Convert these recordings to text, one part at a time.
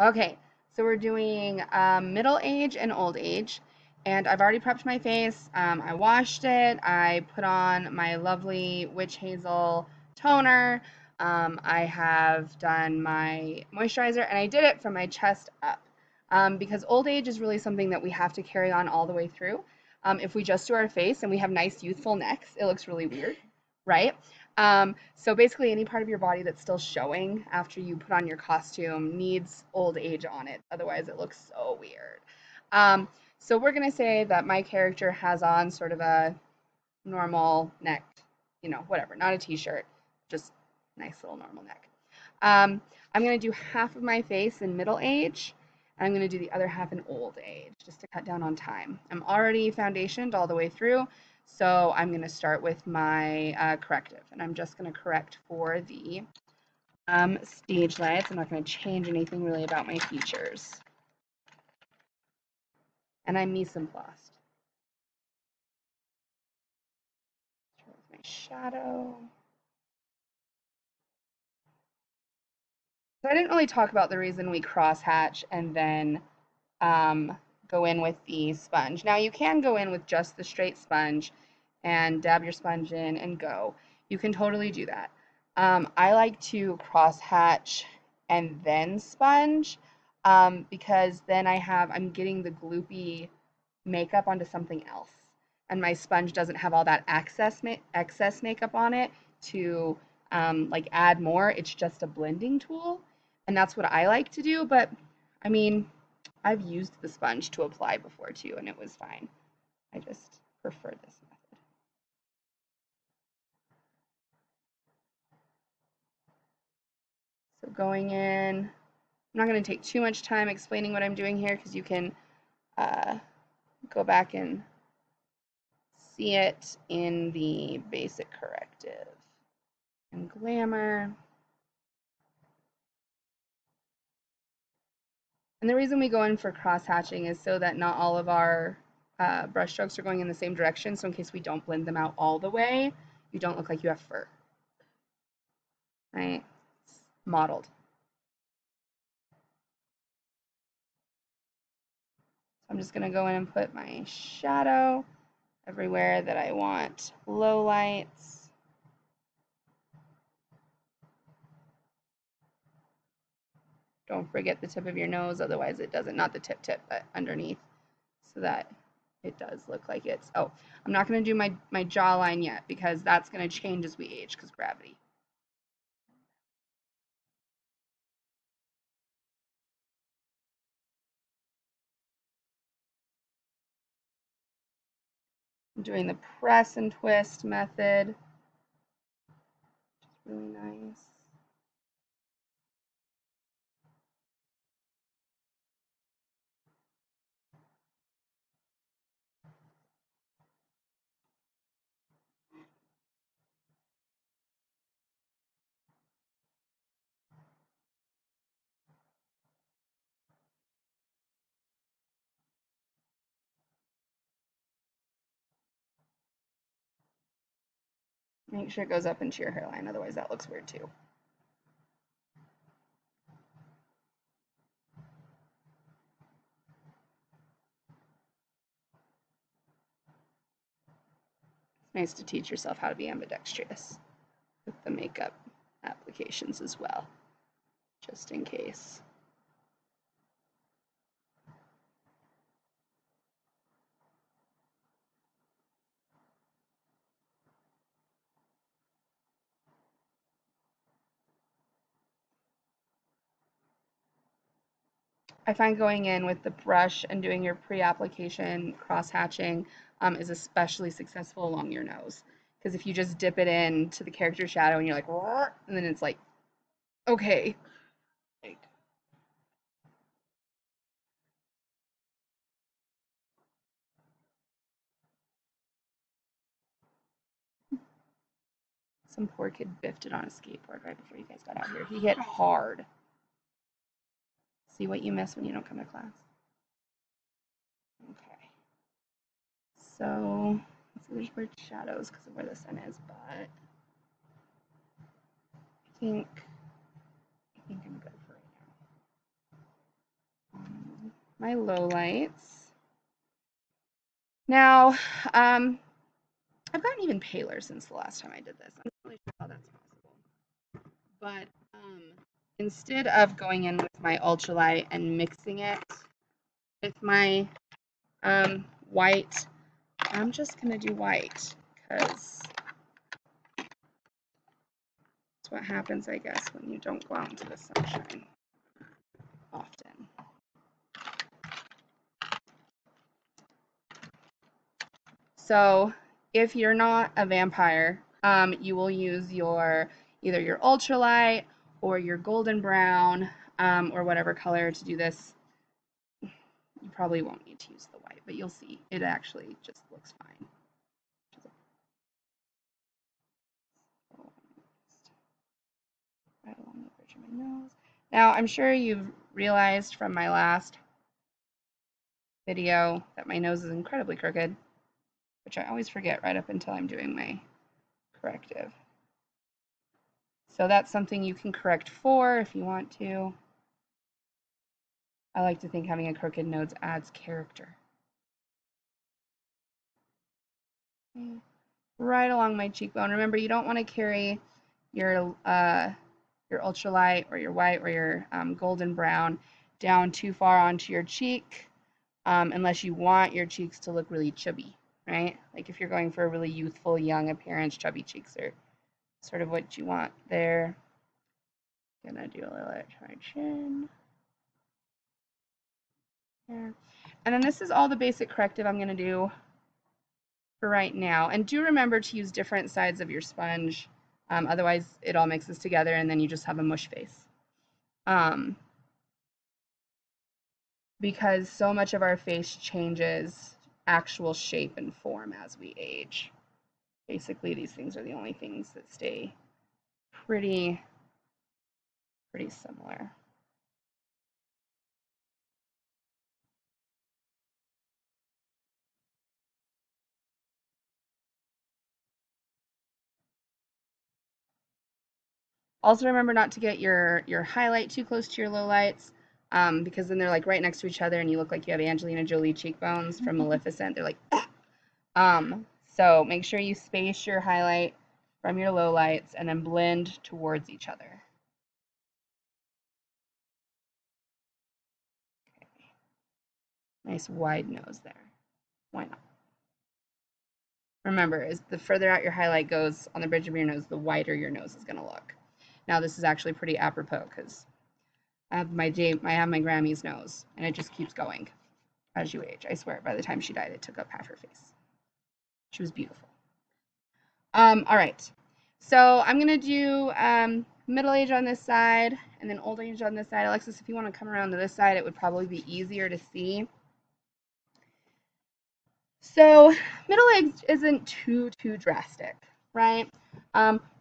Okay, so we're doing middle age and old age, and I've already prepped my face. I washed it. I put on my lovely Witch Hazel toner. I have done my moisturizer, and I did it from my chest up because old age is really something that we have to carry on all the way through. If we just do our face and we have nice youthful necks, it looks really weird, right? So basically, any part of your body that's still showing after you put on your costume needs old age on it. Otherwise, it looks so weird. Um, so we're gonna say that my character has on sort of a normal neck, whatever, not a t-shirt, just nice little normal neck. I'm gonna do half of my face in middle age, and I'm gonna do the other half in old age, just to cut down on time. I'm already foundationed all the way through, so I'm gonna start with my corrective, and I'm just gonna correct for the stage lights. I'm not gonna change anything really about my features. And I'm mise en place. Start with my shadow. So I didn't really talk about the reason we crosshatch and then go in with the sponge. Now you can go in with just the straight sponge and dab your sponge in and go. You can totally do that. I like to crosshatch and then sponge because then I'm getting the gloopy makeup onto something else. And my sponge doesn't have all that excess makeup on it to like add more. It's just a blending tool. And that's what I like to do. But I mean, I've used the sponge to apply before too, and it was fine. I just prefer this method. So going in, I'm not going to take too much time explaining what I'm doing here because you can go back and see it in the basic corrective and glamour. And the reason we go in for cross hatching is so that not all of our brush strokes are going in the same direction. So in case we don't blend them out all the way, you don't look like you have fur. Right? It's modeled. So I'm just going to go in and put my shadow everywhere that I want low lights. Don't forget the tip of your nose, otherwise it doesn't, not the tip, but underneath, so that it does look like it's, oh, I'm not going to do my jawline yet because that's going to change as we age because gravity. I'm doing the press and twist method, which is really nice. Make sure it goes up into your hairline, otherwise that looks weird too. It's nice to teach yourself how to be ambidextrous with the makeup applications as well, just in case. I find going in with the brush and doing your pre-application cross-hatching is especially successful along your nose. Because if you just dip it in to the character shadow and you're like, and then it's like, okay. Like, some poor kid biffed it on a skateboard right before you guys got out here. He hit hard. See what you miss when you don't come to class. Okay. So, there's weird shadows because of where the sun is, but I think I'm good for right now. my lowlights. Now, I've gotten even paler since the last time I did this. I'm not really sure how that's possible. But instead of going in with my ultralight and mixing it with my white, I'm just going to do white because that's what happens, I guess, when you don't go out into the sunshine often. So if you're not a vampire, you will use either your ultralight or your golden brown or whatever color to do this. You probably won't need to use the white, but you'll see it actually just looks fine. Right along the bridge of my nose. Now, I'm sure you've realized from my last video that my nose is incredibly crooked, which I always forget right up until I'm doing my corrective. So that's something you can correct for if you want to. I like to think having a crooked nose adds character. Right along my cheekbone. Remember, you don't want to carry your ultralight or your white or your golden brown down too far onto your cheek unless you want your cheeks to look really chubby, right? Like if you're going for a really youthful, young appearance, chubby cheeks are sort of what you want there. Gonna do a little at my chin. There. And then this is all the basic corrective I'm gonna do for right now. And do remember to use different sides of your sponge. Otherwise, it all mixes together and then you just have a mush face. Because so much of our face changes actual shape and form as we age. Basically, these things are the only things that stay pretty similar. Also remember not to get your highlight too close to your lowlights, because then they're like right next to each other and you look like you have Angelina Jolie cheekbones from Maleficent. They're like, so make sure you space your highlight from your lowlights and then blend towards each other. Okay. Nice wide nose there. Why not? Remember, as the further out your highlight goes on the bridge of your nose, the wider your nose is going to look. Now this is actually pretty apropos because I have my Grammy's nose, and it just keeps going as you age. I swear, by the time she died, it took up half her face. She was beautiful. All right, so I'm gonna do middle age on this side, and then old age on this side. Alexis, if you want to come around to this side, it would probably be easier to see. So middle age isn't too drastic, right?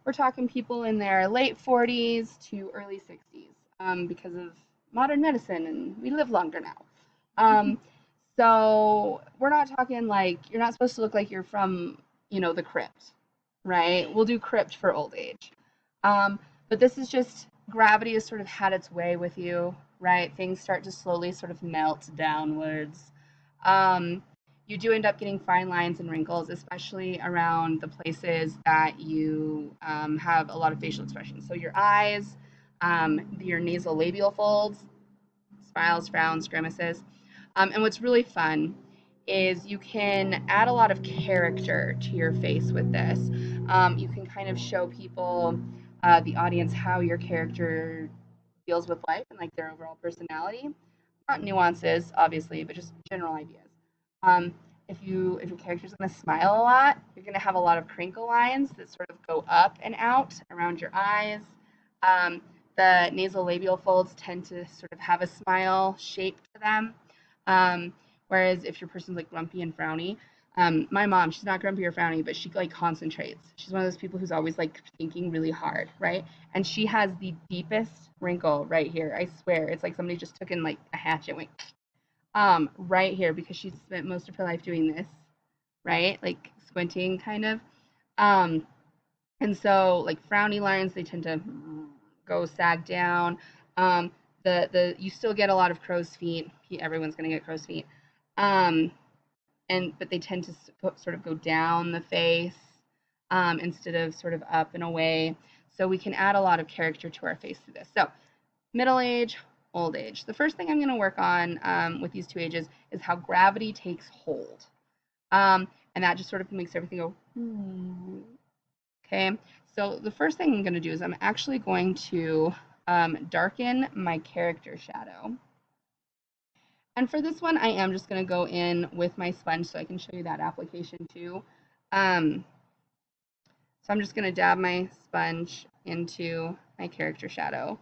We're talking people in their late 40s to early 60s because of modern medicine, and we live longer now. So we're not talking like you're not supposed to look like you're from, the crypt, right? We'll do crypt for old age. But this is just gravity has sort of had its way with you, right? Things start to slowly sort of melt downwards. You do end up getting fine lines and wrinkles, especially around the places that you have a lot of facial expression. So your eyes, your nasal labial folds, smiles, frowns, grimaces. And what's really fun is you can add a lot of character to your face with this. You can kind of show people, the audience, how your character deals with life and like their overall personality. Not nuances, obviously, but just general ideas. If your character's going to smile a lot, you're going to have a lot of crinkle lines that sort of go up and out around your eyes. The nasal labial folds tend to sort of have a smile shape to them. Whereas if your person's like grumpy and frowny, my mom, she's not grumpy or frowny, but she like concentrates. She's one of those people who's always like thinking really hard, right? And she has the deepest wrinkle right here. I swear, it's like somebody just took in like a hatchet, went right here because she spent most of her life doing this, right? Like squinting kind of. And so like frowny lines, they tend to go sag down. You still get a lot of crow's feet. Everyone's gonna get crow's feet. Um, but they tend to sort of go down the face instead of sort of up and away. So we can add a lot of character to our face through this. So middle age, old age. The first thing I'm going to work on with these two ages is how gravity takes hold. And that just sort of makes everything go, okay? So the first thing I'm going to do is I'm actually going to darken my character shadow. And for this one, I am just going to go in with my sponge so I can show you that application too. So I'm just going to dab my sponge into my character shadow.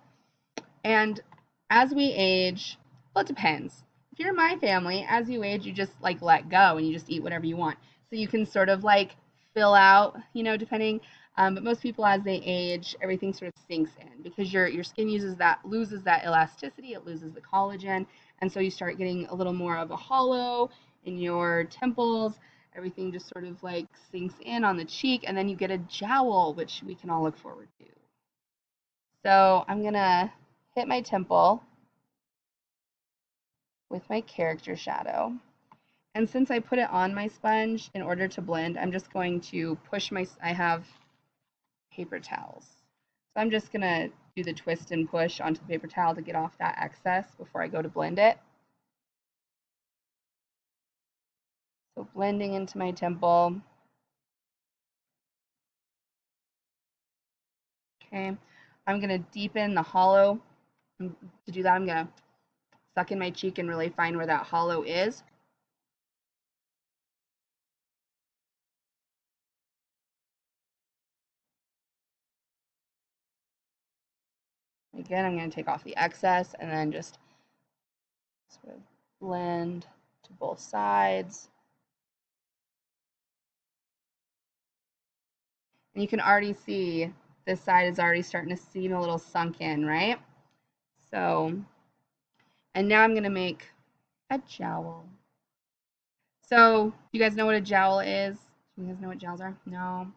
And as we age, well, it depends. If you're my family, as you age, you just like let go and you just eat whatever you want. So you can sort of like fill out, you know, depending. But most people, as they age, everything sort of sinks in because your skin loses that elasticity, it loses the collagen, and so you start getting a little more of a hollow in your temples. Everything just sort of like sinks in on the cheek, and then you get a jowl, which we can all look forward to. So I'm gonna hit my temple with my character shadow. And since I put it on my sponge in order to blend, I'm just going to push I have paper towels. So I'm just gonna do the twist and push onto the paper towel to get off that excess before I go to blend it. So blending into my temple. Okay, I'm gonna deepen the hollow. To do that, I'm gonna suck in my cheek and really find where that hollow is. Again, I'm going to take off the excess and then just sort of blend to both sides. And you can already see this side is already starting to seem a little sunk in, right? So, and now I'm going to make a jowl. So, you guys know what a jowl is? You guys know what jowls are? No.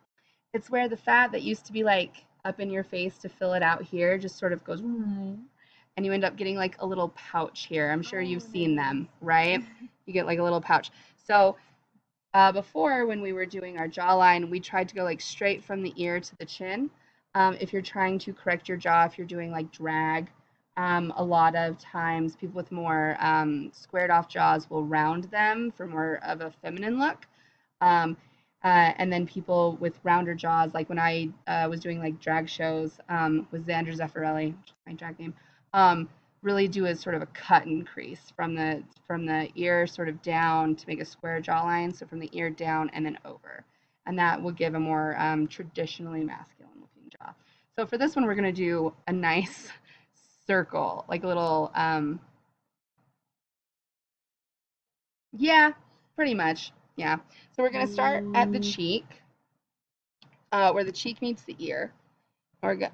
It's where the fat that used to be like up in your face to fill it out here just sort of goes, and you end up getting like a little pouch here. I'm sure you've seen them, right? You get like a little pouch. So before, when we were doing our jawline, we tried to go like straight from the ear to the chin. If you're trying to correct your jaw, if you're doing like drag, a lot of times people with more squared off jaws will round them for more of a feminine look. And then people with rounder jaws, like when I was doing like drag shows with Xander Zeffirelli, which is my drag name, really do a sort of a cut and crease from the ear sort of down to make a square jawline. So from the ear down and then over, and that will give a more traditionally masculine looking jaw. So for this one, we're gonna do a nice circle, like a little, yeah, pretty much, yeah. So we're gonna start at the cheek, where the cheek meets the ear.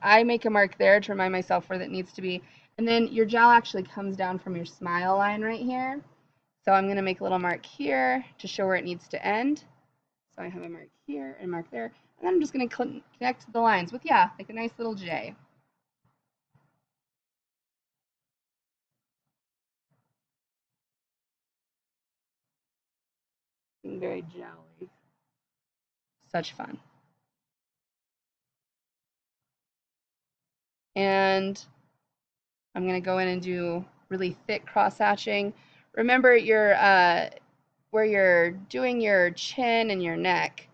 I make a mark there to remind myself where that needs to be. And then your jowl actually comes down from your smile line right here. So I'm going to make a little mark here to show where it needs to end. So I have a mark here and a mark there. And then I'm just going to connect the lines with, yeah, like a nice little J. Being very jowly. Such fun. And I'm going to go in and do really thick cross hatching. Remember where you're doing your chin and your neck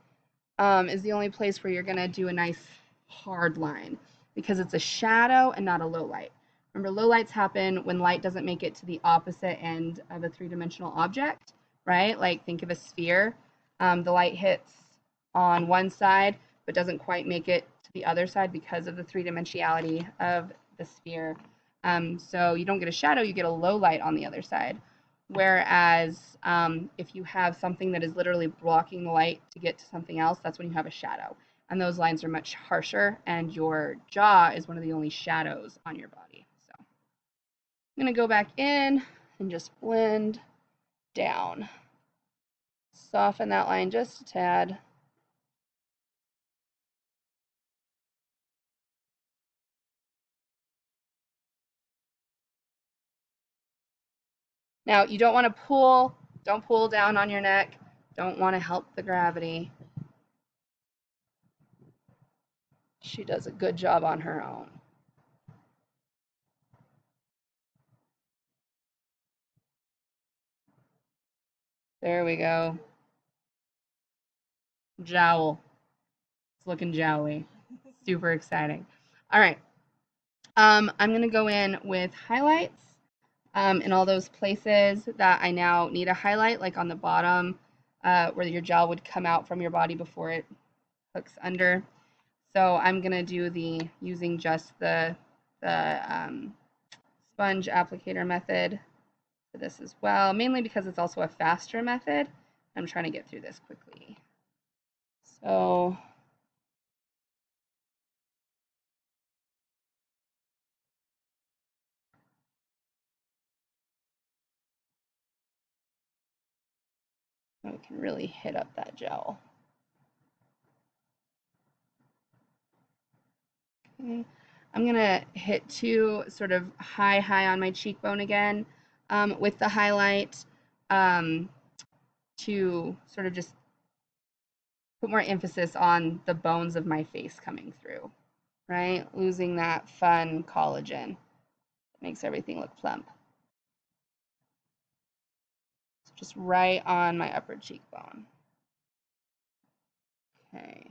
is the only place where you're going to do a nice hard line because it's a shadow and not a low light. Remember, low lights happen when light doesn't make it to the opposite end of a three-dimensional object, right? Like think of a sphere. The light hits on one side but doesn't quite make it to the other side because of the three-dimensionality of the sphere. So you don't get a shadow, you get a low light on the other side. Whereas if you have something that is literally blocking the light to get to something else, that's when you have a shadow. And those lines are much harsher, and your jaw is one of the only shadows on your body. So I'm going to go back in and just blend down. Soften that line just a tad. Now, you don't want to pull, don't pull down on your neck. Don't want to help the gravity. She does a good job on her own. There we go. Jowl. It's looking jowly. Super exciting. All right. I'm going to go in with highlights in all those places that I now need a highlight, like on the bottom where your gel would come out from your body before it hooks under. So I'm going to do using just the sponge applicator method for this as well, mainly because it's also a faster method. I'm trying to get through this quickly. So we can really hit up that gel. Okay. I'm going to hit two sort of high on my cheekbone again with the highlight to sort of just put more emphasis on the bones of my face coming through, right? Losing that fun collagen. It makes everything look plump. So just right on my upper cheekbone. Okay.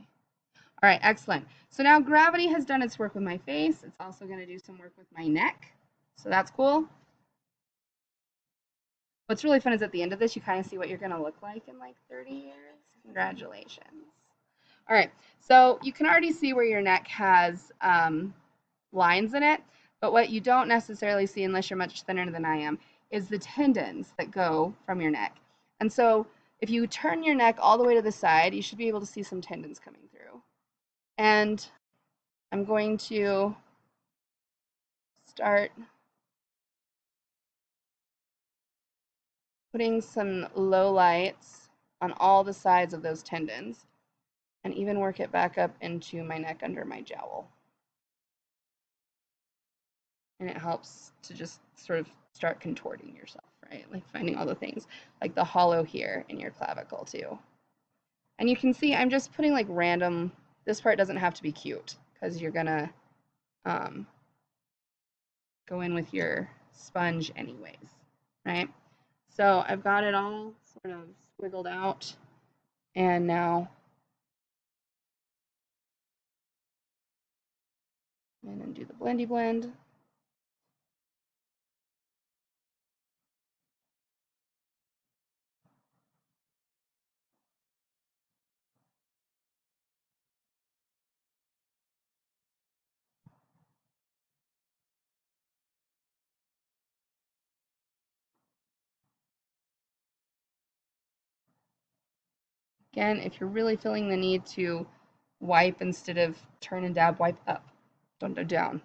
All right, excellent. So now gravity has done its work with my face. It's also going to do some work with my neck. So that's cool. What's really fun is at the end of this, you kind of see what you're going to look like in like 30 years. Congratulations. All right, so you can already see where your neck has lines in it, but what you don't necessarily see, unless you're much thinner than I am, is the tendons that go from your neck. And so if you turn your neck all the way to the side, you should be able to see some tendons coming through. And I'm going to start putting some low lights on all the sides of those tendons and even work it back up into my neck under my jowl. And it helps to just sort of start contorting yourself, right? Like finding all the things, like the hollow here in your clavicle too. And you can see I'm just putting like random, this part doesn't have to be cute because you're gonna go in with your sponge anyways, right? So I've got it all sort of squiggled out, and now I'm gonna do the blendy blend. Again, if you're really feeling the need to wipe instead of turn and dab, wipe up, don't go down.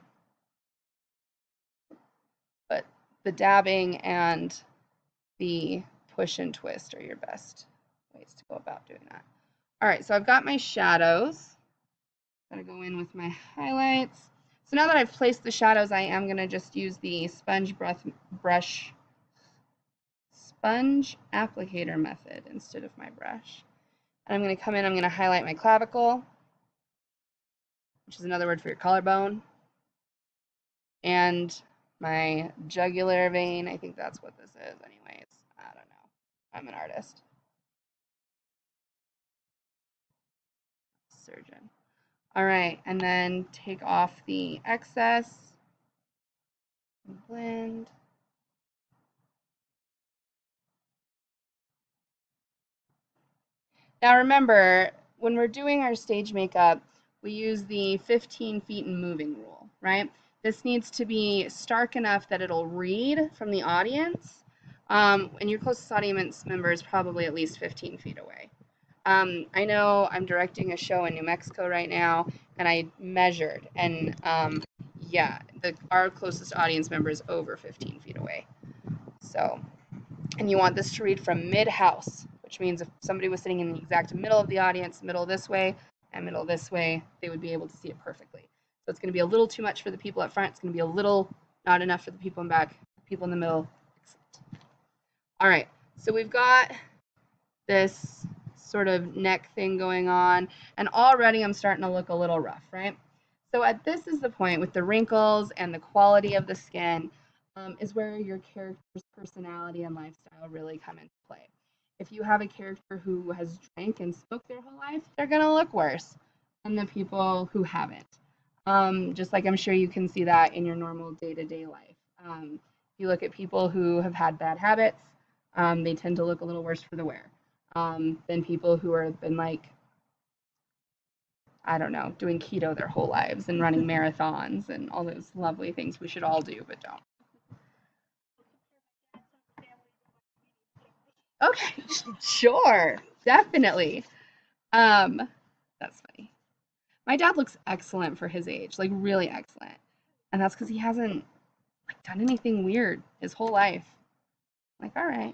But the dabbing and the push and twist are your best ways to go about doing that. All right, so I've got my shadows. I'm gonna go in with my highlights. So now that I've placed the shadows, I am gonna just use the sponge applicator method instead of my brush. And I'm gonna come in, I'm gonna highlight my clavicle, which is another word for your collarbone, and my jugular vein. I think that's what this is anyways. I don't know. I'm an artist. Surgeon. All right, and then take off the excess and blend. Now remember, when we're doing our stage makeup, we use the 15 feet and moving rule, right? This needs to be stark enough that it'll read from the audience, and your closest audience member is probably at least 15 feet away. I know I'm directing a show in New Mexico right now, and I measured, and yeah, our closest audience member is over 15 feet away. So, and you want this to read from mid-house, which means if somebody was sitting in the exact middle of the audience, middle this way and middle this way, they would be able to see it perfectly. So it's going to be a little too much for the people up front. It's going to be a little not enough for the people in back, people in the middle. Excellent. All right, so we've got this sort of neck thing going on, and already I'm starting to look a little rough, right? So at this is the point with the wrinkles and the quality of the skin, is where your character's personality and lifestyle really come into play. If you have a character who has drank and smoked their whole life, they're gonna look worse than the people who haven't. Just like I'm sure you can see that in your normal day-to-day life. If you look at people who have had bad habits, they tend to look a little worse for the wear than people who have been like, I don't know, doing keto their whole lives and running marathons and all those lovely things we should all do but don't. Okay, sure, definitely. Um, that's funny. My dad looks excellent for his age, like really excellent, and that's because he hasn't like done anything weird his whole life. Like, all right.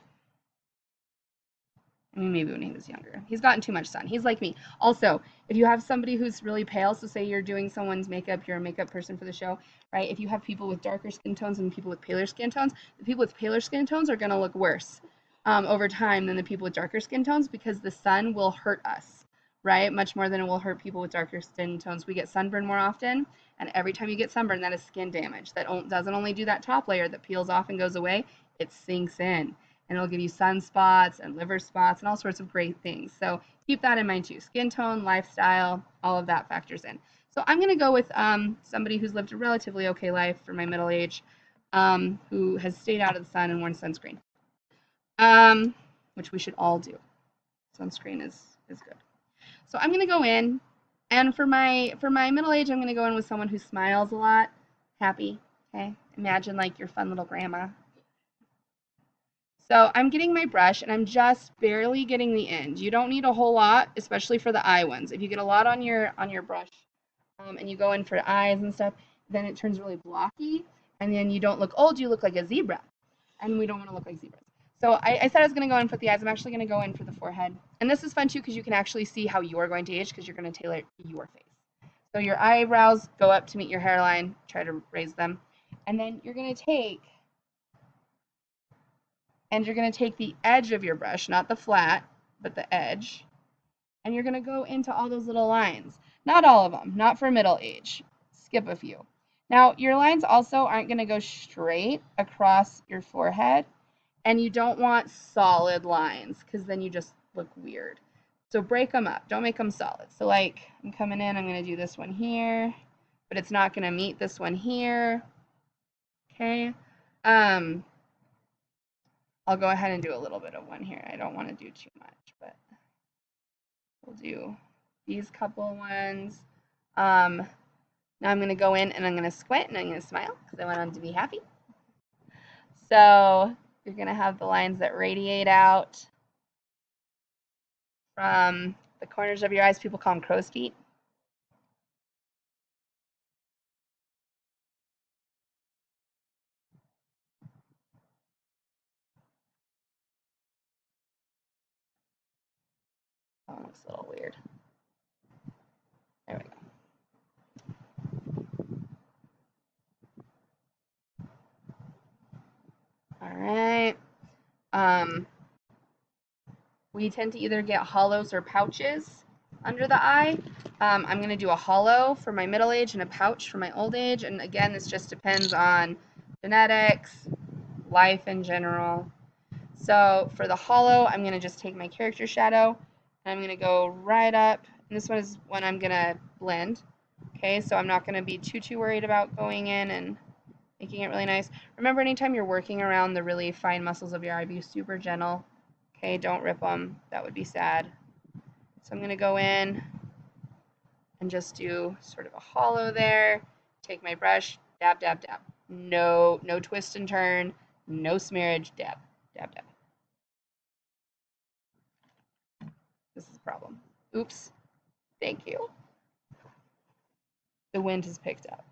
I mean, maybe when he was younger. He's gotten too much sun. He's like me. Also, if you have somebody who's really pale, so say you're doing someone's makeup, you're a makeup person for the show, right? If you have people with darker skin tones and people with paler skin tones, the people with paler skin tones are going to look worse over time than the people with darker skin tones because the sun will hurt us, right? Much more than it will hurt people with darker skin tones. We get sunburn more often, and every time you get sunburn, that is skin damage. That doesn't only do that top layer that peels off and goes away, it sinks in and it'll give you sunspots and liver spots and all sorts of great things. So keep that in mind too. Skin tone, lifestyle, all of that factors in. So I'm going to go with somebody who's lived a relatively okay life for my middle age, who has stayed out of the sun and worn sunscreen, which we should all do. Sunscreen is good. So I'm going to go in, and for my middle age, I'm going to go in with someone who smiles a lot, happy. Okay, imagine like your fun little grandma. So I'm getting my brush and I'm just barely getting the end. You don't need a whole lot, especially for the eye ones. If you get a lot on your brush and you go in for eyes and stuff, then it turns really blocky and then you don't look old, you look like a zebra. And we don't want to look like zebras. So I said I was going to go in for the eyes. I'm actually going to go in for the forehead. And this is fun too because you can actually see how you're going to age because you're going to tailor your face. So your eyebrows go up to meet your hairline, try to raise them. And then you're going to take the edge of your brush, not the flat, but the edge, and you're going to go into all those little lines. Not all of them, not for middle age. Skip a few. Now, your lines also aren't going to go straight across your forehead, and you don't want solid lines because then you just look weird. So break them up. Don't make them solid. So like I'm coming in, I'm going to do this one here, but it's not going to meet this one here. Okay. I'll go ahead and do a little bit of one here. I don't want to do too much, but we'll do these couple ones. Now I'm going to go in and I'm going to squint and I'm going to smile because I want them to be happy. So you're going to have the lines that radiate out from the corners of your eyes. People call them crow's feet. Oh, it looks a little weird. There we go. All right. We tend to either get hollows or pouches under the eye. I'm going to do a hollow for my middle age and a pouch for my old age. And again, this just depends on genetics, life in general. So for the hollow, I'm going to just take my character shadow and I'm going to go right up. And this one is when I'm going to blend. Okay, so I'm not going to be too worried about going in and making it really nice. Remember, anytime you're working around the really fine muscles of your eye, be super gentle. Okay, don't rip them. That would be sad. So I'm going to go in and just do sort of a hollow there. Take my brush, dab, dab, dab. No twist and turn, no smearage, dab, dab, dab. This is a problem. Oops. Thank you. The wind has picked up.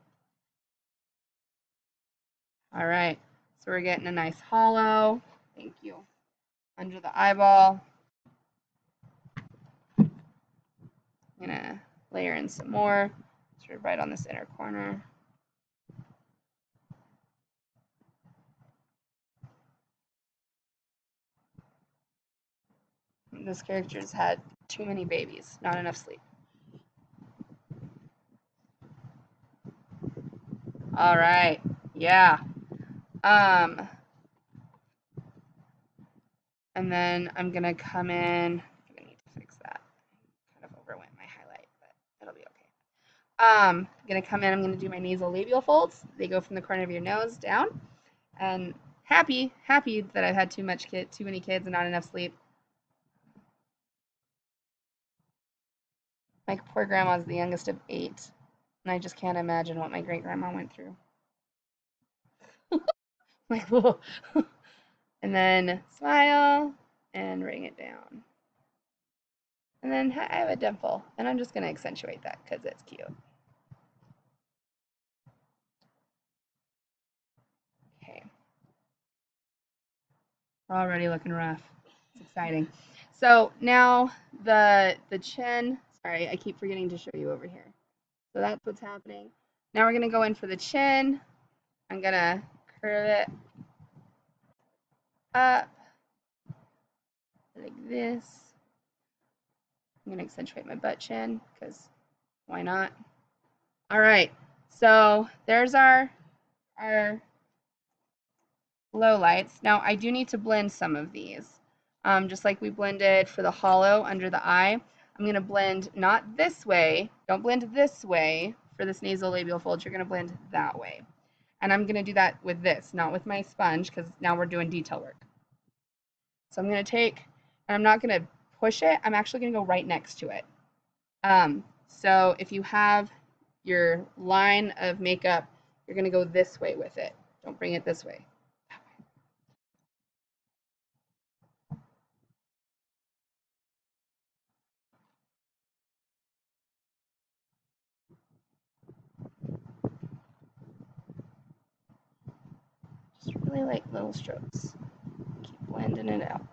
All right, so we're getting a nice hollow. Thank you. Under the eyeball. I'm gonna layer in some more, sort of right on this inner corner. This character's had too many babies, not enough sleep. All right, yeah. And then I'm gonna come in. I'm gonna need to fix that. Kind of overwent my highlight, but it'll be okay. I'm gonna come in. I'm gonna do my nasal labial folds. They go from the corner of your nose down. And happy that I've had too many kids and not enough sleep. My poor grandma's the youngest of 8, and I just can't imagine what my great grandma went through. Like, whoa. And then smile and bring it down. And then I have a dimple, and I'm just going to accentuate that because it's cute. Okay. We're already looking rough. It's exciting. So now the chin, sorry, I keep forgetting to show you over here. So that's what's happening. Now we're going to go in for the chin. I'm going to curve it up like this. I'm going to accentuate my butt chin because why not? All right, so there's our low lights. Now I do need to blend some of these. Just like we blended for the hollow under the eye, I'm going to blend not this way. Don't blend this way for this nasal labial fold. You're going to blend that way. And I'm going to do that with this, not with my sponge, because now we're doing detail work. So I'm going to take, and I'm not going to push it. I'm actually going to go right next to it. So if you have your line of makeup, you're going to go this way with it. Don't bring it this way. Just really like little strokes. Keep blending it outward.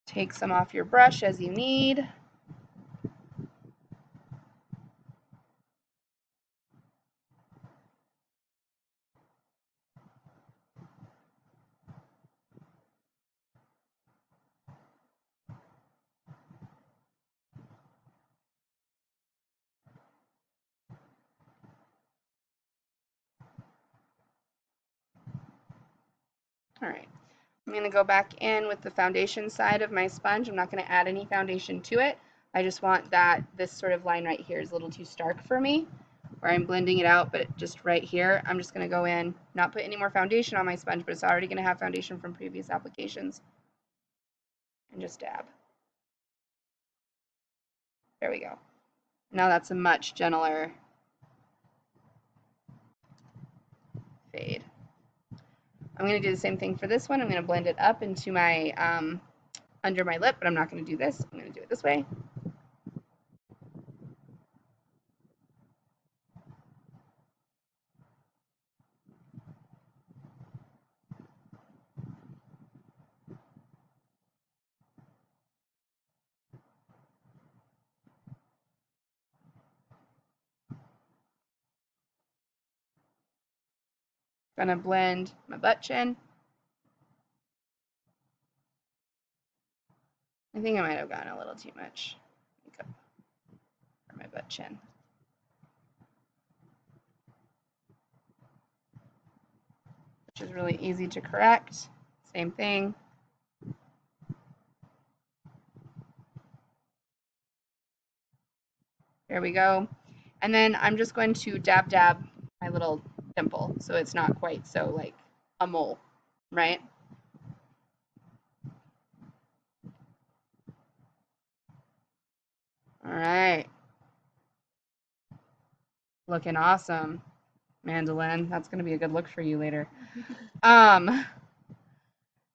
Take some off your brush as you need. All right, I'm going to go back in with the foundation side of my sponge. I'm not going to add any foundation to it. I just want that this sort of line right here is a little too stark for me, where I'm blending it out, but just right here, I'm just going to go in, not put any more foundation on my sponge, but it's already going to have foundation from previous applications, and just dab. There we go. Now that's a much gentler fade. I'm going to do the same thing for this one. I'm going to blend it up into my under my lip, but I'm not going to do this. I'm going to do it this way. I'm going to blend my butt chin. I think I might have gotten a little too much makeup for my butt chin. Which is really easy to correct. Same thing. There we go. And then I'm just going to dab my little dimple so it's not quite so like a mole, right? All right. Looking awesome, Mandolin. That's going to be a good look for you later.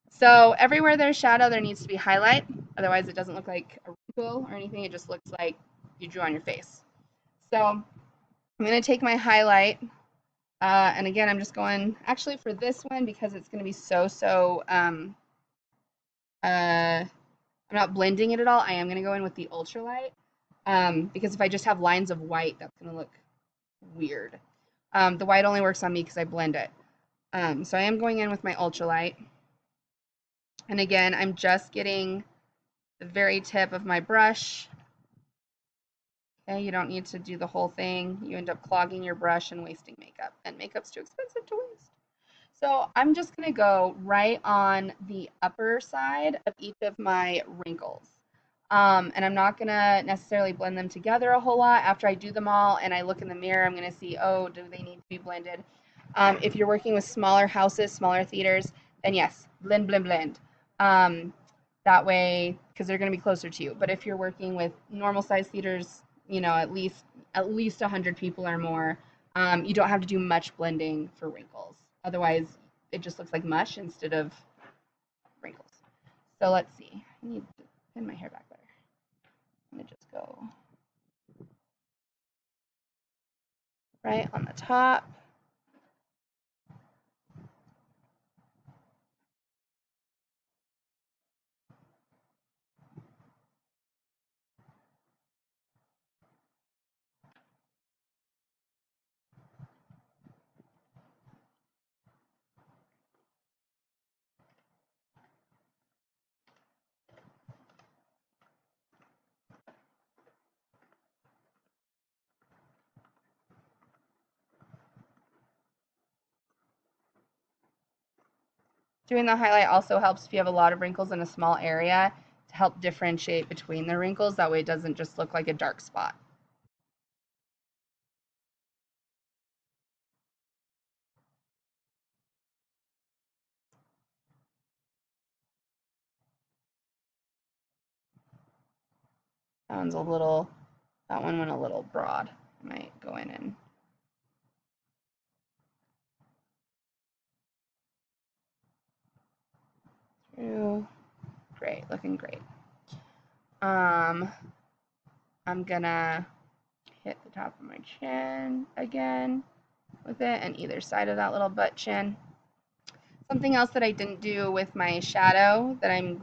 So everywhere there's shadow, there needs to be highlight. Otherwise, it doesn't look like a wrinkle or anything. It just looks like you drew on your face. So I'm going to take my highlight. And again, I'm just going, actually for this one, because it's going to be so I'm not blending it at all. I am going to go in with the ultralight because if I just have lines of white, that's going to look weird. The white only works on me because I blend it. So I am going in with my ultralight. And again, I'm just getting the very tip of my brush. Okay, you don't need to do the whole thing. You end up clogging your brush and wasting makeup. And makeup's too expensive to waste. So I'm just going to go right on the upper side of each of my wrinkles. And I'm not going to necessarily blend them together a whole lot. After I do them all and I look in the mirror, I'm going to see, oh, do they need to be blended? If you're working with smaller houses, smaller theaters, then yes, blend, blend, blend. That way, because they're going to be closer to you. But if you're working with normal size theaters, you know, at least 100 people or more, you don't have to do much blending for wrinkles. Otherwise, it just looks like mush instead of wrinkles. So let's see. I need to pin my hair back better. I'm going to just go right on the top. Doing the highlight also helps if you have a lot of wrinkles in a small area to help differentiate between the wrinkles. That way it doesn't just look like a dark spot. That one went a little broad. I might go in and through. Great, looking great. I'm gonna hit the top of my chin again with it and either side of that little butt chin. Something else that I didn't do with my shadow that I'm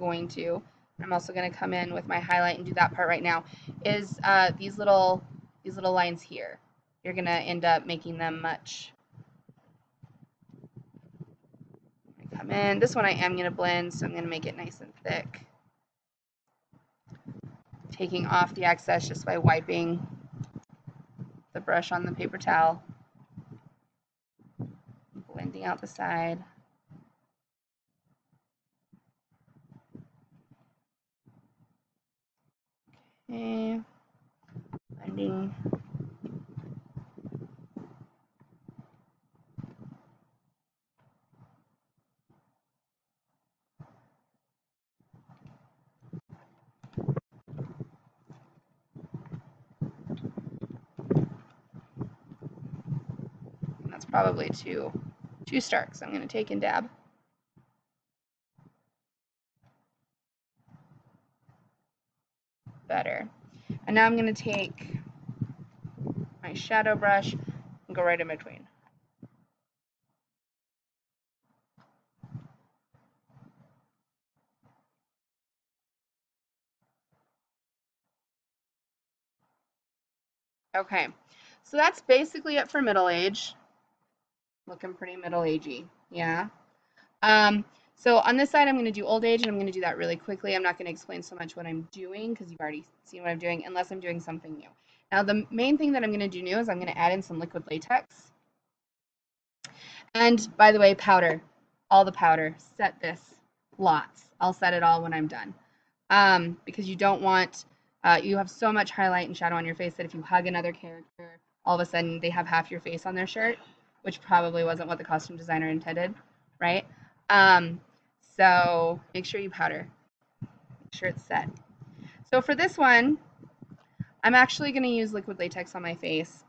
also going to come in with my highlight and do that part right now, is these little lines here. You're going to end up making them much. Come in. This one I am going to blend, so I'm going to make it nice and thick. Taking off the excess just by wiping the brush on the paper towel. Blending out the side. Okay. Blending. That's probably too stark, so I'm going to take and dab. Better. And now I'm going to take my shadow brush and go right in between. Okay, so that's basically it for middle age. Looking pretty middle agey, yeah. So on this side, I'm going to do old age, and I'm going to do that really quickly. I'm not going to explain so much what I'm doing because you've already seen what I'm doing, unless I'm doing something new. Now, the main thing that I'm going to do new is I'm going to add in some liquid latex. And by the way, powder, all the powder, set this, lots. I'll set it all when I'm done. Because you don't want, you have so much highlight and shadow on your face that if you hug another character, all of a sudden they have half your face on their shirt, which probably wasn't what the costume designer intended, right? So make sure you powder, make sure it's set. So for this one, I'm actually going to use liquid latex on my face.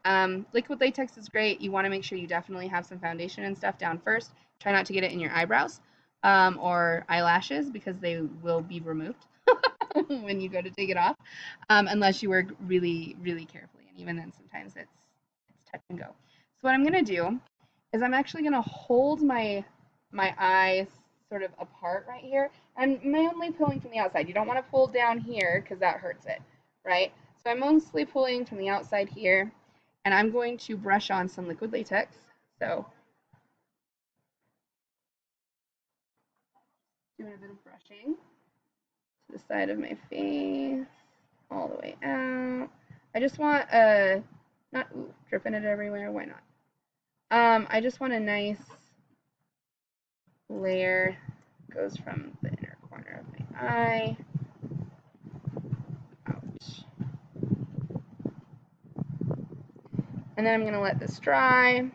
Liquid latex is great. You want to make sure you definitely have some foundation and stuff down first. Try not to get it in your eyebrows or eyelashes because they will be removed when you go to take it off, unless you work really, really carefully. And even then, sometimes it's touch and go. So what I'm going to do is I'm actually going to hold my eye sort of apart right here. I'm mainly pulling from the outside. You don't want to pull down here because that hurts it, right? So I'm mostly pulling from the outside here, and I'm going to brush on some liquid latex. So doing a bit of brushing to the side of my face, all the way out. I just want a, not dripping it everywhere, why not? I just want a nice layer, goes from the inner corner of my eye out. And then I'm going to let this dry.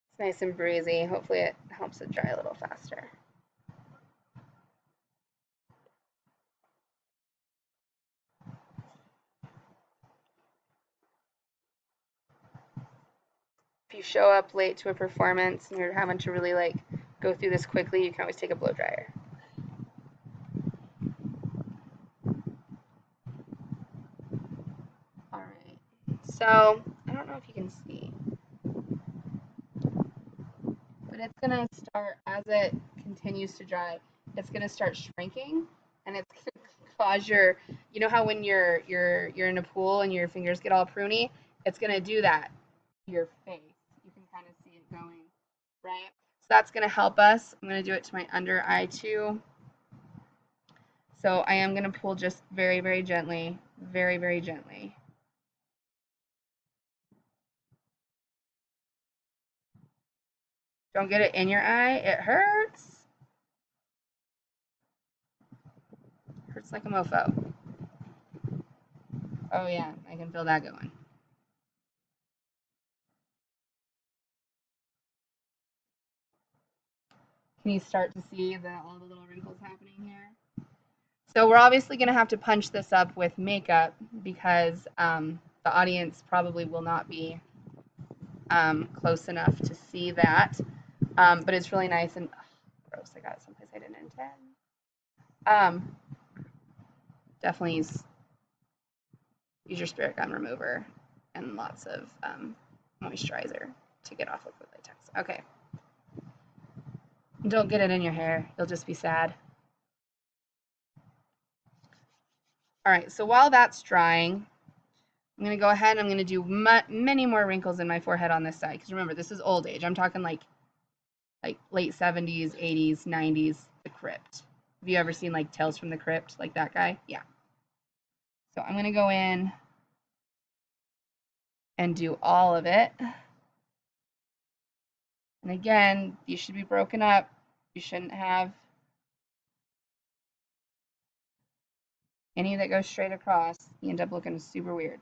It's nice and breezy. Hopefully it helps it dry a little faster. If you show up late to a performance and you're having to really like go through this quickly, you can always take a blow dryer. All right. So I don't know if you can see, but it's gonna start as it continues to dry. It's gonna start shrinking, and it's gonna cause your, you know how when you're in a pool and your fingers get all pruny, it's gonna do that to your face. You can kind of see it going, right? So that's gonna help us. I'm gonna do it to my under eye too. So I am gonna pull just very, very gently, very, very gently. Don't get it in your eye. It hurts. Hurts like a mofo. Oh yeah, I can feel that going. Can you start to see all the little wrinkles happening here? So we're obviously going to have to punch this up with makeup because the audience probably will not be close enough to see that. But it's really nice and gross. I got it someplace I didn't intend. Definitely use your spirit gum remover and lots of moisturizer to get off liquid latex. Okay. Don't get it in your hair. You'll just be sad. All right, so while that's drying, I'm going to go ahead and I'm going to do many more wrinkles in my forehead on this side. Because remember, this is old age. I'm talking like late 70s, 80s, 90s, The Crypt. Have you ever seen like Tales from the Crypt, like that guy? Yeah. So I'm going to go in and do all of it. And again, these should be broken up. You shouldn't have any that go straight across. You end up looking super weird.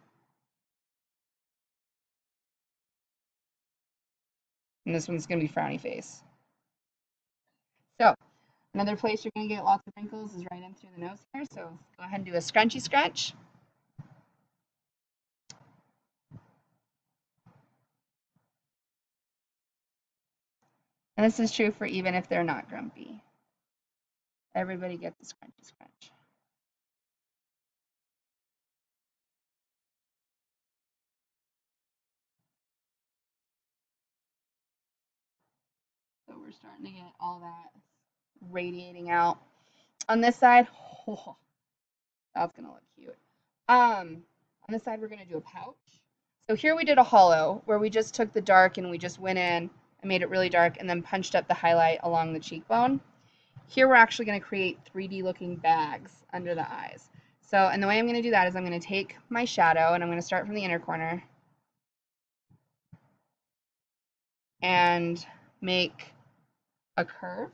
And this one's going to be frowny face. So another place you're going to get lots of wrinkles is right in through the nose here. So go ahead and do a scrunchy scrunch. And this is true for even if they're not grumpy. Everybody gets the scrunchy scrunch. So we're starting to get all that radiating out. On this side, oh, that's gonna look cute. On this side, we're gonna do a pouch. So here we did a hollow where we just took the dark and we just went in and made it really dark and then punched up the highlight along the cheekbone. Here we're actually gonna create 3D looking bags under the eyes. So, and the way I'm gonna do that is I'm gonna take my shadow and I'm gonna start from the inner corner and make a curve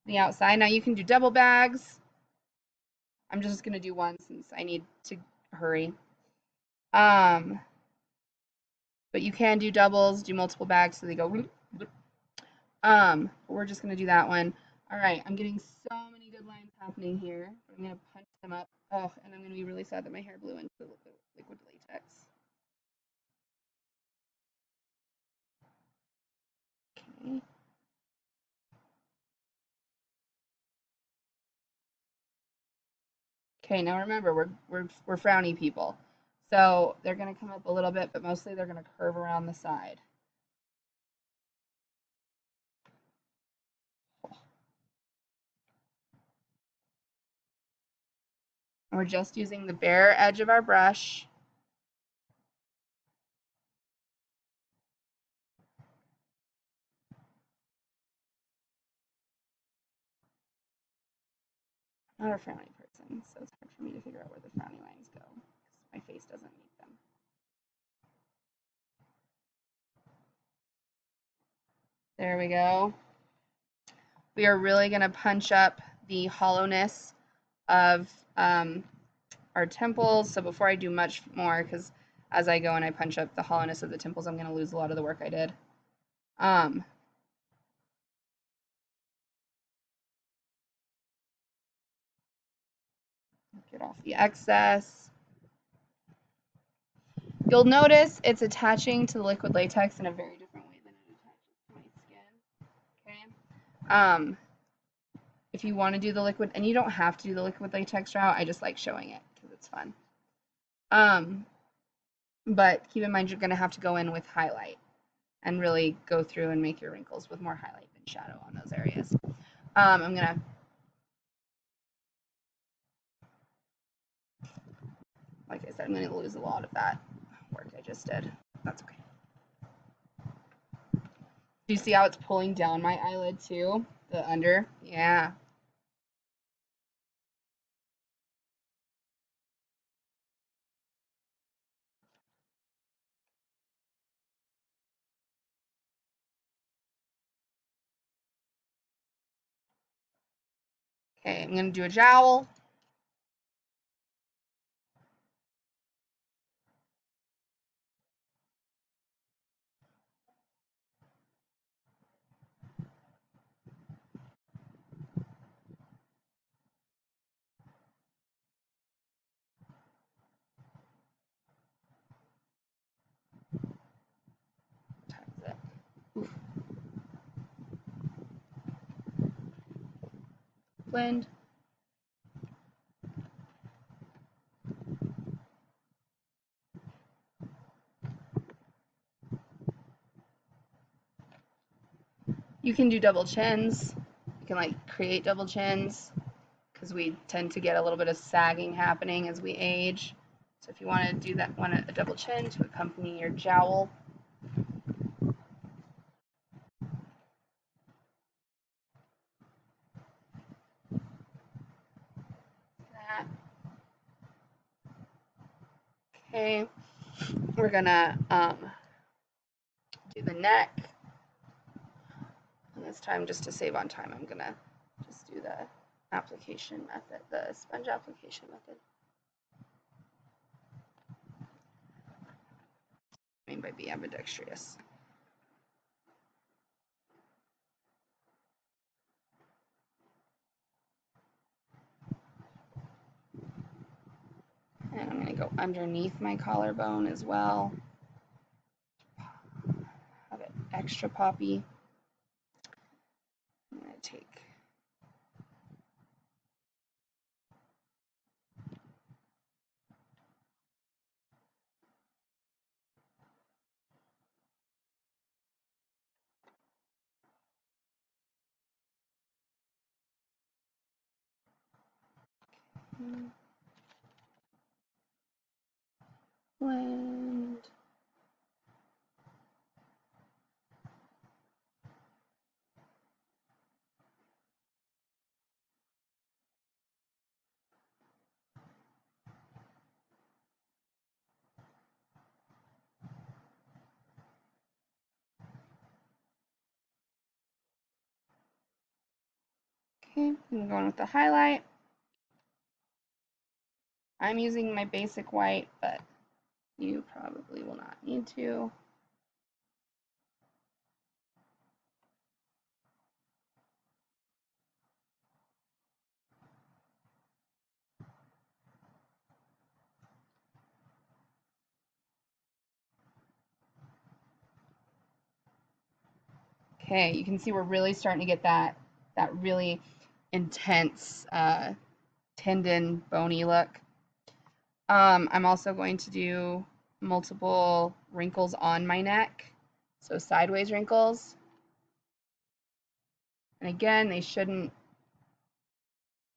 the outside. Now you can do double bags. I'm just going to do one since I need to hurry. But you can do doubles, do multiple bags so they go. We're just going to do that one. All right, I'm getting so many good lines happening here. I'm going to punch them up. Oh, and I'm going to be really sad that my hair blew into the liquid latex. Okay. Okay, now remember, we're frowny people. So they're going to come up a little bit, but mostly they're going to curve around the side. And we're just using the bare edge of our brush. I'm not a frowny person, so it's hard for me to figure out where the frowny lines go because my face doesn't meet them. There we go. We are really going to punch up the hollowness of our temples. So before I do much more, because as I go and I punch up the hollowness of the temples, I'm going to lose a lot of the work I did. Get off the excess. You'll notice it's attaching to the liquid latex in a very different way than it attaches to my skin. Okay. If you want to do the liquid, and you don't have to do the liquid latex route, I just like showing it because it's fun. But keep in mind you're going to have to go in with highlight and really go through and make your wrinkles with more highlight than shadow on those areas. I'm going to like I said, I'm going to lose a lot of that work I just did. That's okay. Do you see how it's pulling down my eyelid too? The under? Yeah. Okay, I'm going to do a jowl. Blend. You can do double chins. You can like create double chins because we tend to get a little bit of sagging happening as we age. So if you want to do that, want a double chin to accompany your jowl. That. Okay, we're gonna do the neck. And this time, just to save on time, I'm gonna just do the application method, the sponge application method. I mean by be ambidextrous. And I'm gonna go underneath my collarbone as well. Have it extra poppy. I'm gonna take blend. Okay, I'm going with the highlight. I'm using my basic white, but you probably will not need to. Okay, you can see we're really starting to get that really intense tendon bony look. I'm also going to do multiple wrinkles on my neck, so sideways wrinkles. And again, they shouldn't,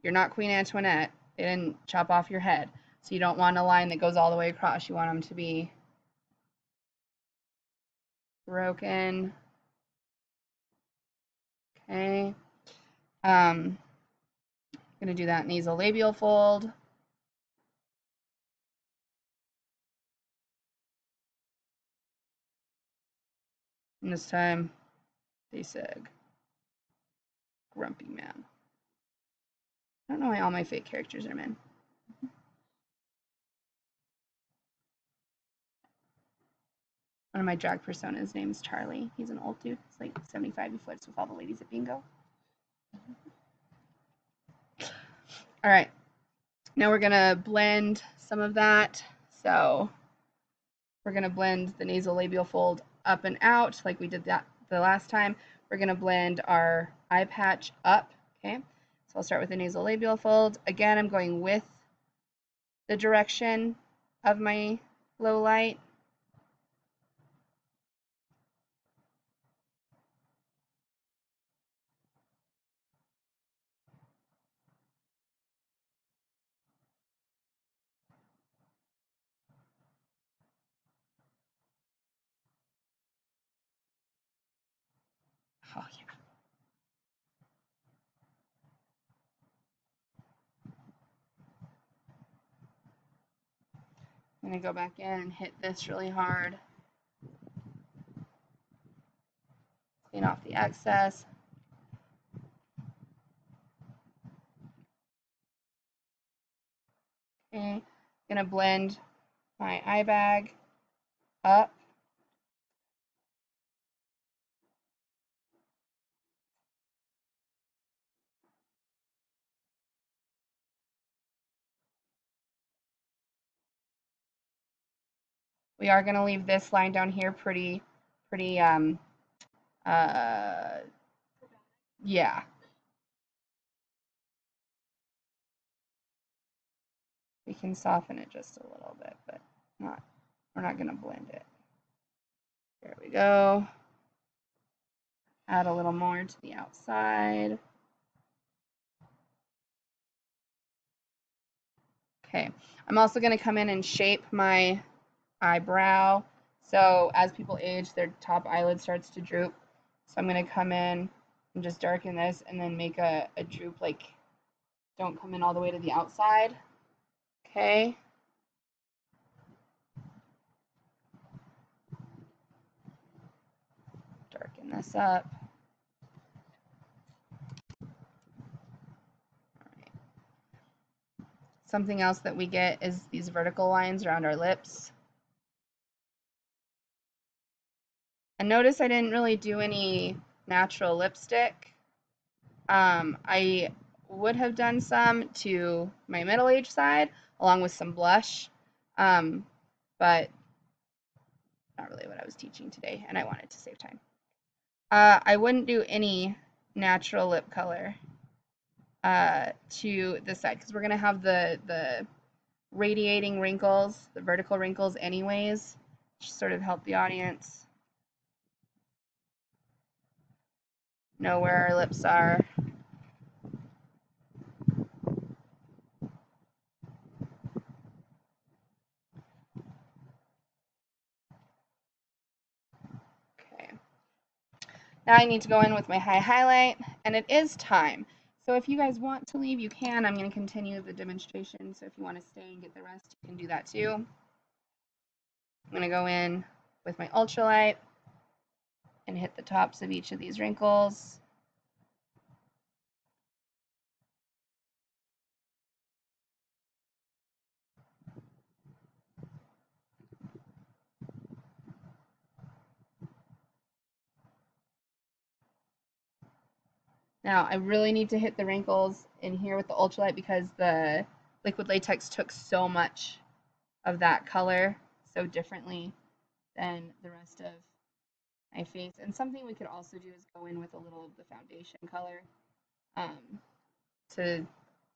you're not Queen Antoinette. They didn't chop off your head. So you don't want a line that goes all the way across. You want them to be broken. Okay. I'm going to do that nasolabial fold. And this time, they said, grumpy man. I don't know why all my fake characters are men. One of my drag personas' name is Charlie. He's an old dude. He's like 75. He flirts with all the ladies at bingo. All right. Now we're going to blend some of that. So we're going to blend the nasolabial fold up and out like we did that the last time. We're going to blend our eye patch up. Okay. So I'll start with the nasolabial fold. Again, I'm going with the direction of my low light. Oh, yeah. I'm going to go back in and hit this really hard. Clean off the excess. Okay. I'm going to blend my eye bag up. We are going to leave this line down here pretty, yeah. We can soften it just a little bit, but we're not going to blend it. There we go. Add a little more to the outside. Okay, I'm also going to come in and shape my eyebrow. So as people age, their top eyelid starts to droop. So I'm going to come in and just darken this and then make a droop, like don't come in all the way to the outside. Okay. Darken this up. Something else that we get is these vertical lines around our lips. And notice I didn't really do any natural lipstick. I would have done some to my middle-aged side along with some blush, but not really what I was teaching today, and I wanted to save time. I wouldn't do any natural lip color to this side because we're going to have the radiating wrinkles, the vertical wrinkles anyways, just sort of help the audience know where our lips are. Okay. Now I need to go in with my high highlight, and it is time. So if you guys want to leave, you can. I'm going to continue the demonstration, so if you want to stay and get the rest, you can do that too. I'm going to go in with my ultralight and hit the tops of each of these wrinkles. Now, I really need to hit the wrinkles in here with the ultralight because the liquid latex took so much of that color so differently than the rest of my face. And something we could also do is go in with a little of the foundation color to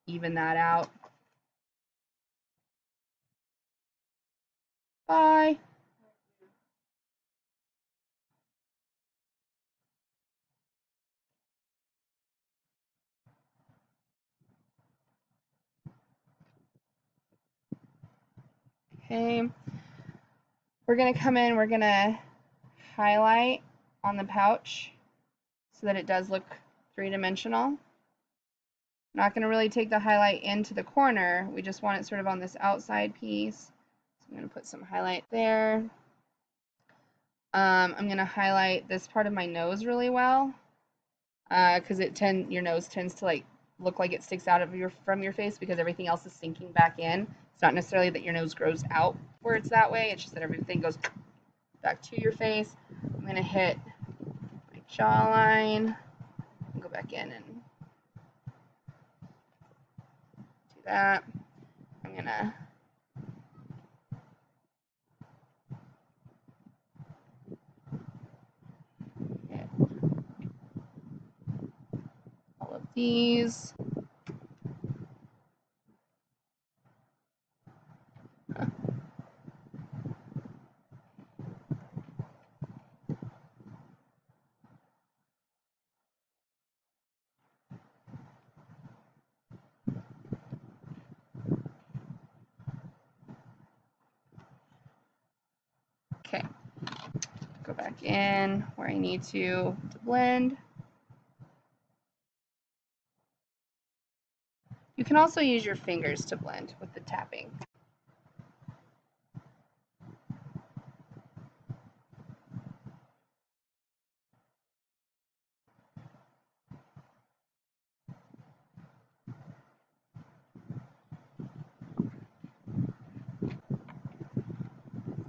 even that out. Bye. Okay. We're going to come in, we're going to highlight on the pouch so that it does look three-dimensional. Not going to really take the highlight into the corner. We just want it sort of on this outside piece. So I'm going to put some highlight there. I'm going to highlight this part of my nose really well because your nose tends to like look like it sticks out of from your face because everything else is sinking back in. It's not necessarily that your nose grows out where it's that way. It's just that everything goes back to your face. I'm going to hit my jawline and go back in and do that. I'm going to hit all of these. Okay, go back in where I need to blend. You can also use your fingers to blend with the tapping.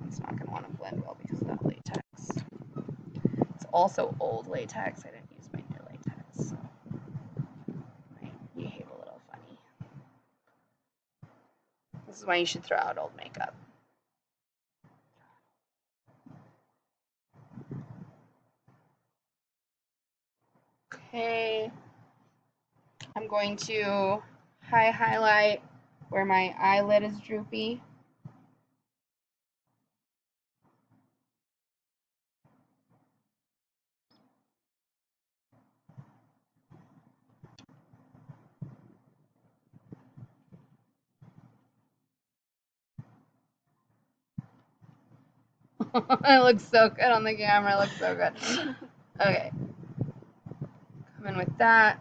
It's not going to want to blend well because of that latex. It's also old latex. I didn't use my new latex, so it might behave a little funny. This is why you should throw out old makeup. Okay, I'm going to highlight where my eyelid is droopy. It looks so good on the camera. It looks so good. Okay, come in with that.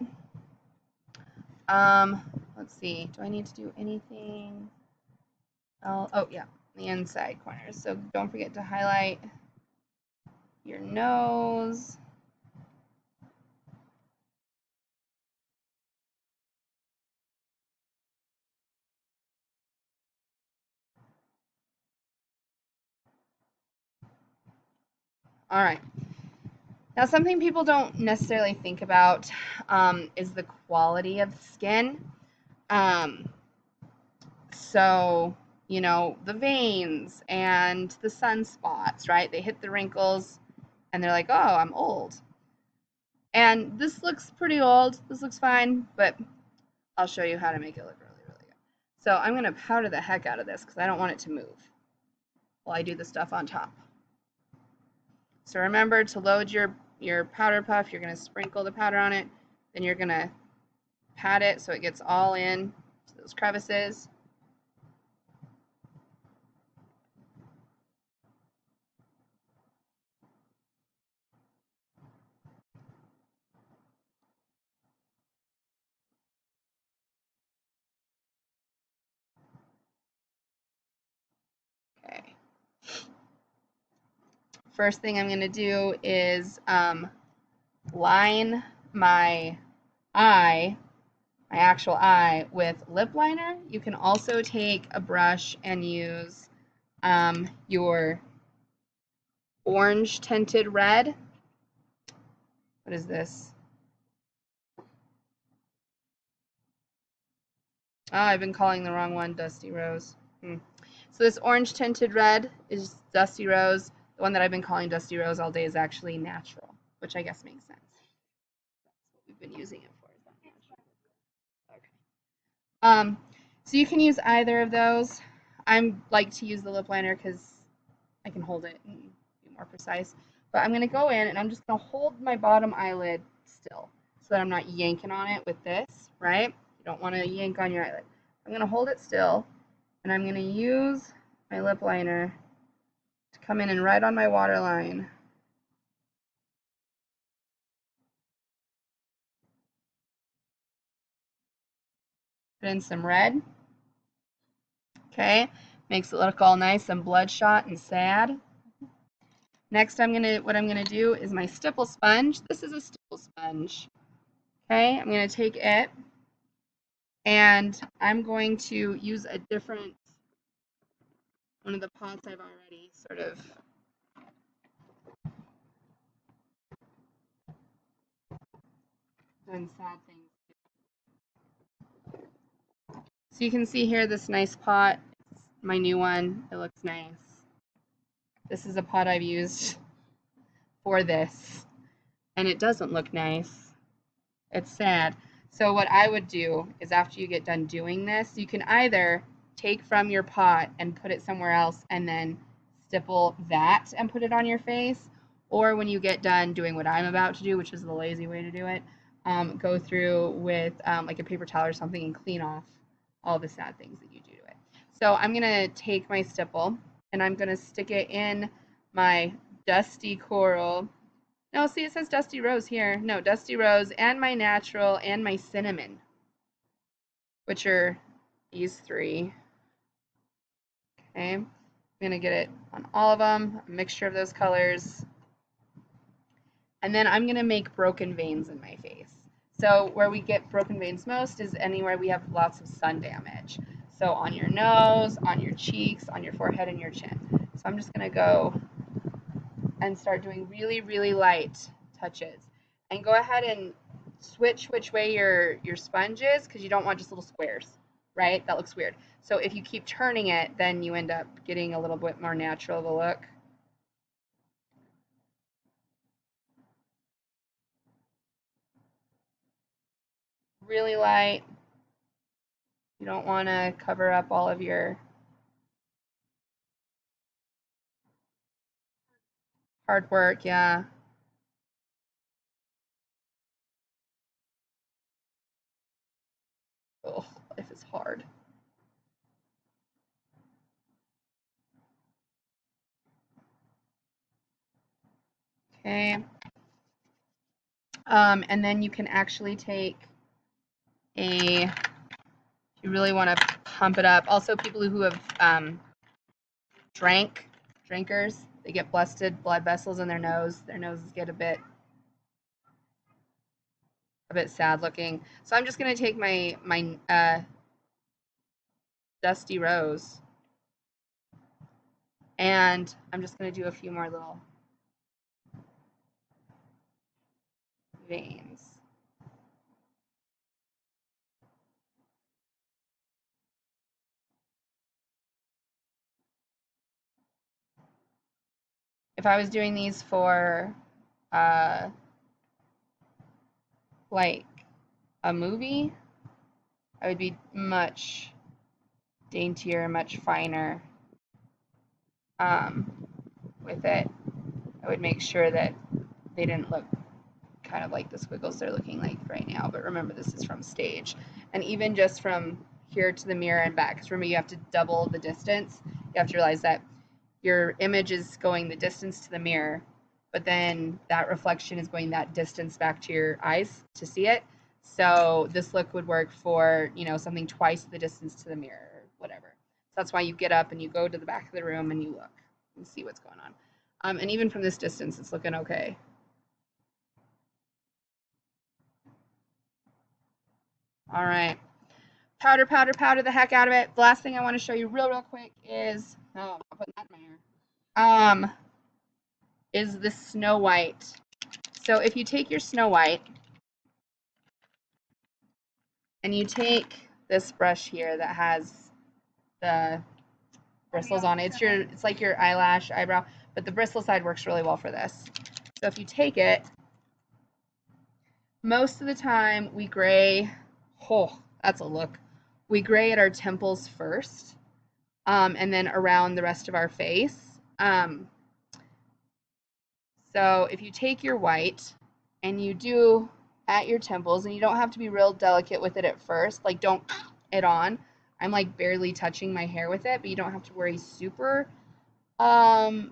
Let's see. Do I need to do anything? Oh yeah, the inside corners. So don't forget to highlight your nose. All right. Now, something people don't necessarily think about is the quality of skin. So, you know, the veins and the sunspots, right? They hit the wrinkles and they're like, oh, I'm old. And this looks pretty old. This looks fine, but I'll show you how to make it look really, really good. So I'm going to powder the heck out of this because I don't want it to move while I do the stuff on top. So remember to load your powder puff. You're going to sprinkle the powder on it. Then you're going to pat it so it gets all in to those crevices. Okay. First thing I'm going to do is line my eye, my actual eye, with lip liner. You can also take a brush and use your orange tinted red. What is this? Oh, I've been calling the wrong one Dusty Rose. So this orange tinted red is Dusty Rose. The one that I've been calling Dusty Rose all day is actually natural, which I guess makes sense. That's what we've been using it for. Is that natural? Okay. So you can use either of those. I like to use the lip liner because I can hold it and be more precise. But I'm going to go in and I'm just going to hold my bottom eyelid still so that I'm not yanking on it with this, right? You don't want to yank on your eyelid. I'm going to hold it still and I'm going to use my lip liner to come in and right on my waterline. Put in some red. Okay, makes it look all nice and bloodshot and sad. Next, what I'm gonna do is my stipple sponge. This is a stipple sponge. Okay, I'm gonna take it and I'm going to use a different one of the pots I've already sort of done sad things. So you can see here this nice pot. It's my new one. It looks nice. This is a pot I've used for this, and it doesn't look nice. It's sad. So what I would do is after you get done doing this, you can either take from your pot and put it somewhere else and then stipple that and put it on your face, or when you get done doing what I'm about to do, which is the lazy way to do it, go through with like a paper towel or something and clean off all the sad things that you do to it. So I'm going to take my stipple and I'm going to stick it in my Dusty Coral. No, see, it says Dusty Rose here. No, Dusty Rose and my natural and my cinnamon, which are these three. Okay, I'm going to get it on all of them, a mixture of those colors. And then I'm going to make broken veins in my face. So where we get broken veins most is anywhere we have lots of sun damage. So on your nose, on your cheeks, on your forehead, and your chin. So I'm just going to go and start doing really, really light touches. And go ahead and switch which way your sponge is, because you don't want just little squares, right? That looks weird. So if you keep turning it, then you end up getting a little bit more natural of a look. Really light. You don't want to cover up all of your hard work, yeah. Oh, life is hard. Okay. And then you can actually take if you really want to pump it up. Also, people who have drinkers, they get busted blood vessels in their nose. Their noses get a bit sad looking. So I'm just gonna take my Dusty Rose, and I'm just gonna do a few more little veins. If I was doing these for like a movie, I would be much daintier, much finer with it. I would make sure that they didn't look kind of like the squiggles they're looking like right now. But remember, this is from stage. And even just from here to the mirror and back, because remember, you have to double the distance. You have to realize that your image is going the distance to the mirror, but then that reflection is going that distance back to your eyes to see it. So this look would work for, you know, something twice the distance to the mirror or whatever. So that's why you get up and you go to the back of the room and you look and see what's going on. And even from this distance, it's looking okay. All right. Powder, powder, powder the heck out of it. The last thing I want to show you real quick is, oh, I'm not putting that in my hair. Is the Snow White. So if you take your Snow White and you take this brush here that has the bristles on it, it's like your eyebrow, but the bristle side works really well for this. So if you take it, most of the time we gray, oh, that's a look. We gray at our temples first, and then around the rest of our face. So if you take your white and you do at your temples, and you don't have to be real delicate with it at first, like don't it on. I'm like barely touching my hair with it, but you don't have to worry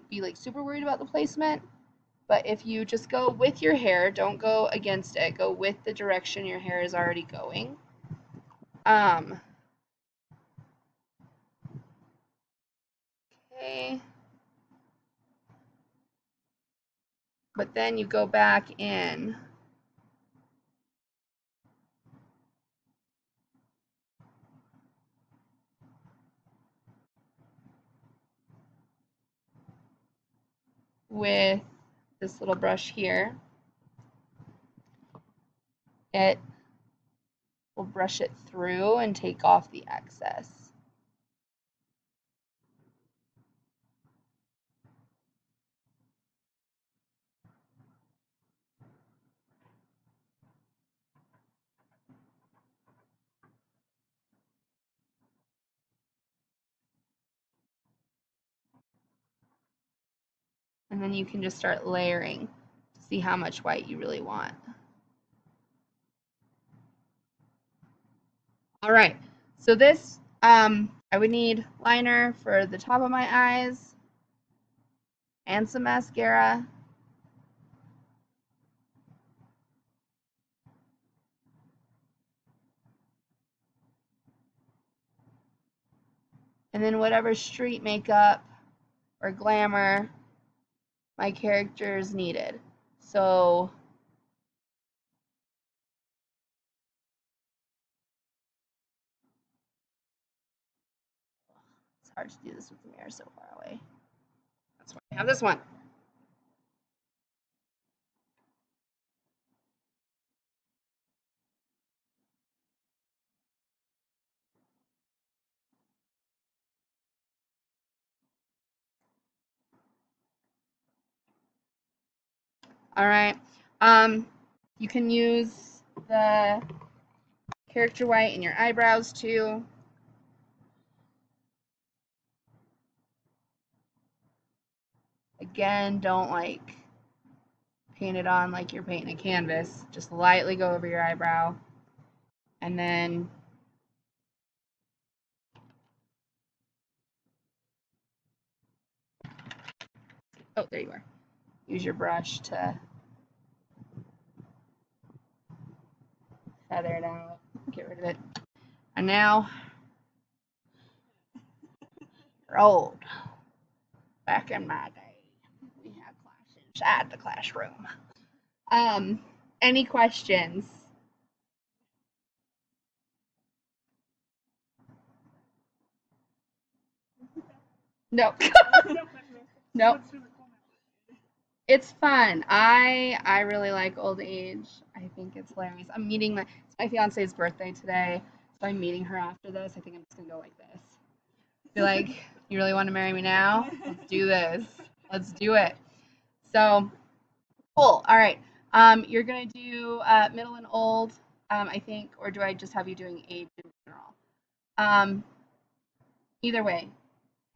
be like super worried about the placement. But if you just go with your hair, don't go against it, go with the direction your hair is already going. Okay. But then you go back in with this little brush here. It will brush it through and take off the excess. And then you can just start layering to see how much white you really want. All right, so this, I would need liner for the top of my eyes and some mascara. And then whatever street makeup or glamour my characters needed. So it's hard to do this with the mirror so far away. That's why I have this one. All right. You can use the character white in your eyebrows too. Again, don't like paint it on like you're painting a canvas. Just lightly go over your eyebrow. And then oh, there you are. Use your brush to feather it out. Get rid of it. And now, old. Back in my day, we had class inside the classroom. Any questions? No. No. It's fun. I really like old age. I think it's hilarious. It's my fiance's birthday today, so I'm meeting her after this. I think I'm just gonna go like this. Be like, you really want to marry me now? Let's do this. Let's do it. So cool. All right. You're gonna do middle and old, I think, or do I just have you doing age in general? Either way.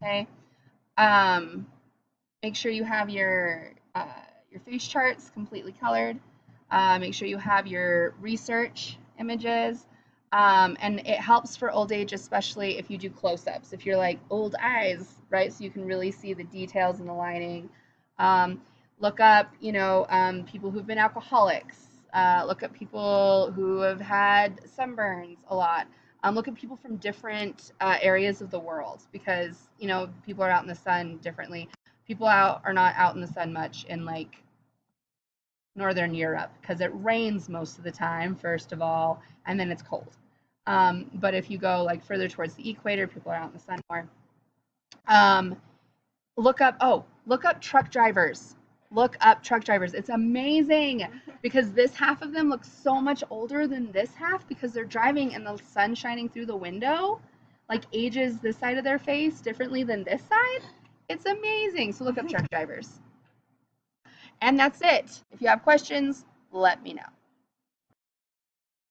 Okay. Make sure you have your face charts completely colored. Make sure you have your research images. And it helps for old age, especially if you do close-ups. If you're like old eyes, right? So you can really see the details in the lining. Look up, people who've been alcoholics. Look up people who have had sunburns a lot. Look at people from different areas of the world because, people are out in the sun differently. People are not out in the sun much in like Northern Europe because it rains most of the time, first of all, and then it's cold. But if you go like further towards the equator, people are out in the sun more. Look up truck drivers. Look up truck drivers. It's amazing because this half of them looks so much older than this half because they're driving and the sun shining through the window like ages this side of their face differently than this side. It's amazing. So look up truck drivers. And that's it. If you have questions, let me know.